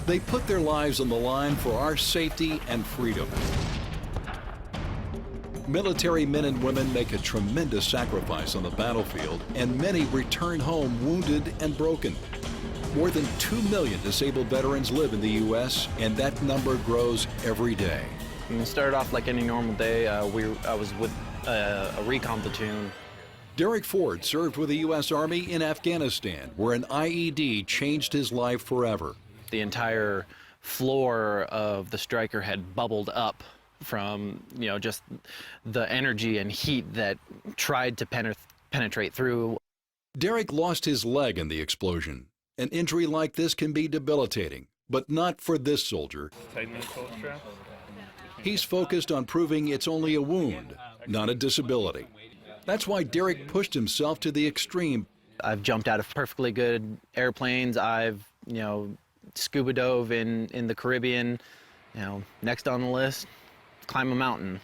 They put their lives on the line for our safety and freedom. Military men and women make a tremendous sacrifice on the battlefield, and many return home wounded and broken. More than 2 million disabled veterans live in the U.S., and that number grows every day. It started off like any normal day. I was with a recon platoon. Derek Ford served with the U.S. Army in Afghanistan, where an IED changed his life forever. The entire floor of the Stryker had bubbled up from, just the energy and heat that tried to penetrate through. Derek lost his leg in the explosion. An injury like this can be debilitating, but not for this soldier. He's focused on proving it's only a wound, not a disability. That's why Derek pushed himself to the extreme. I've jumped out of perfectly good airplanes. I've, scuba dove in the Caribbean. Next on the list, climb a mountain.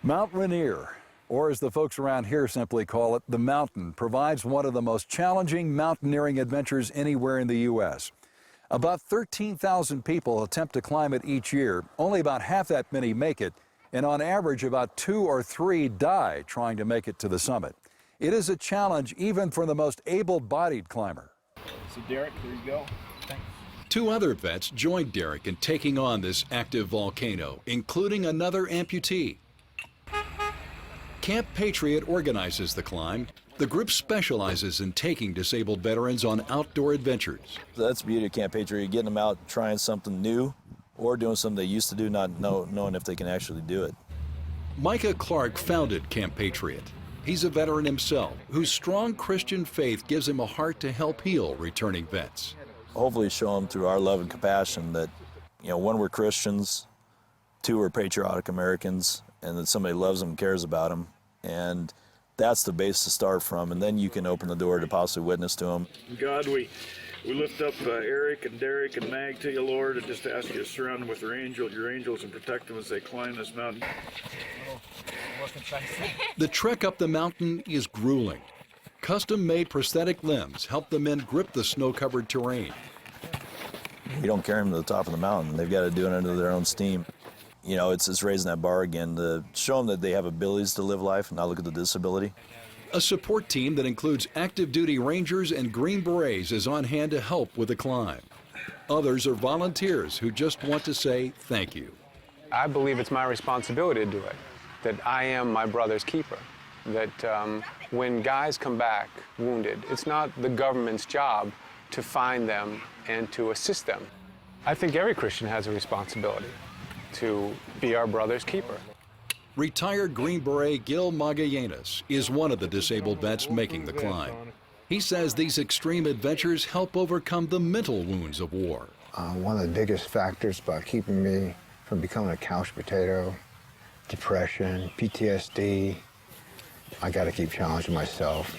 Mount Rainier, or as the folks around here simply call it, the mountain, provides one of the most challenging mountaineering adventures anywhere in the U.S. About 13,000 people attempt to climb it each year. Only about half that many make it, and on average about 2 or 3 die trying to make it to the summit. It is a challenge even for the most able-bodied climber. So Derek, here you go. Thanks. 2 other vets joined Derek in taking on this active volcano, including another amputee. Camp Patriot organizes the climb. The group specializes in taking disabled veterans on outdoor adventures. That's the beauty of Camp Patriot, getting them out trying something new or doing something they used to do, not knowing if they can actually do it. Micah Clark founded Camp Patriot. He's a veteran himself, whose strong Christian faith gives him a heart to help heal returning vets. Hopefully show them through our love and compassion that, 1, we're Christians, 2, we're patriotic Americans, and that somebody loves them and cares about them. And that's the base to start from, and then you can open the door to possibly witness to them. God, we lift up Eric and Derek and Mag to you, Lord, and just ask you to surround them with your angels and protect them as they climb this mountain. The trek up the mountain is grueling. Custom-made prosthetic limbs help the men grip the snow-covered terrain. You don't carry them to the top of the mountain. They've got to do it under their own steam. It's raising that bar again to show them that they have abilities to live life and not look at the disability. A support team that includes active duty Rangers and Green Berets is on hand to help with the climb. Others are volunteers who just want to say thank you. I believe it's my responsibility to do it, that I am my brother's keeper, that when guys come back wounded, it's not the government's job to find them and to assist them. I think every Christian has a responsibility to be our brother's keeper. Retired Green Beret Gil Magallanes is one of the disabled vets making the climb. He says these extreme adventures help overcome the mental wounds of war. One of the biggest factors about keeping me from becoming a couch potato, depression, PTSD, I got to keep challenging myself.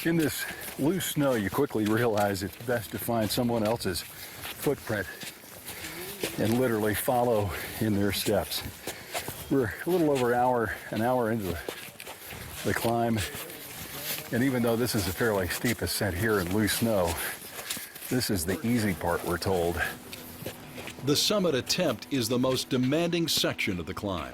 In this loose snow, you quickly realize it's best to find someone else's footprint and literally follow in their steps. We're a little over an hour into the climb, and even though this is a fairly steep ascent here in loose snow, this is the easy part, we're told. The summit attempt is the most demanding section of the climb.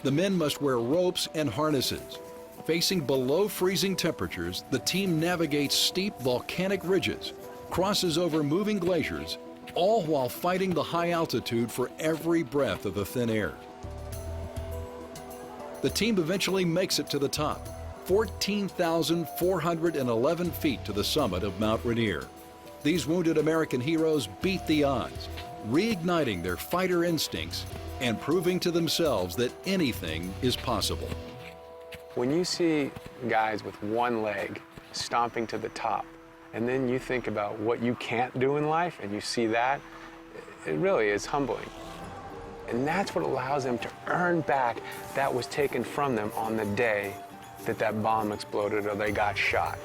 The men must wear ropes and harnesses. Facing below freezing temperatures, the team navigates steep volcanic ridges, crosses over moving glaciers, all while fighting the high altitude for every breath of the thin air. The team eventually makes it to the top, 14,411 feet to the summit of Mount Rainier. These wounded American heroes beat the odds, reigniting their fighter instincts and proving to themselves that anything is possible. When you see guys with one leg stomping to the top, and then you think about what you can't do in life, and you see that, it really is humbling. And that's what allows them to earn back that was taken from them on the day that that bomb exploded or they got shot.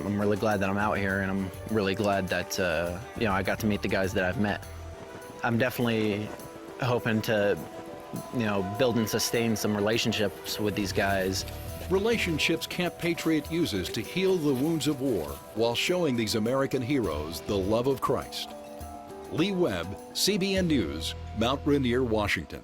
I'm really glad that I'm out here, and I'm really glad that, I got to meet the guys that I've met. I'm definitely hoping to, build and sustain some relationships with these guys relationships Camp Patriot uses to heal the wounds of war while showing these American heroes the love of Christ. Lee Webb, CBN News, Mount Rainier, Washington.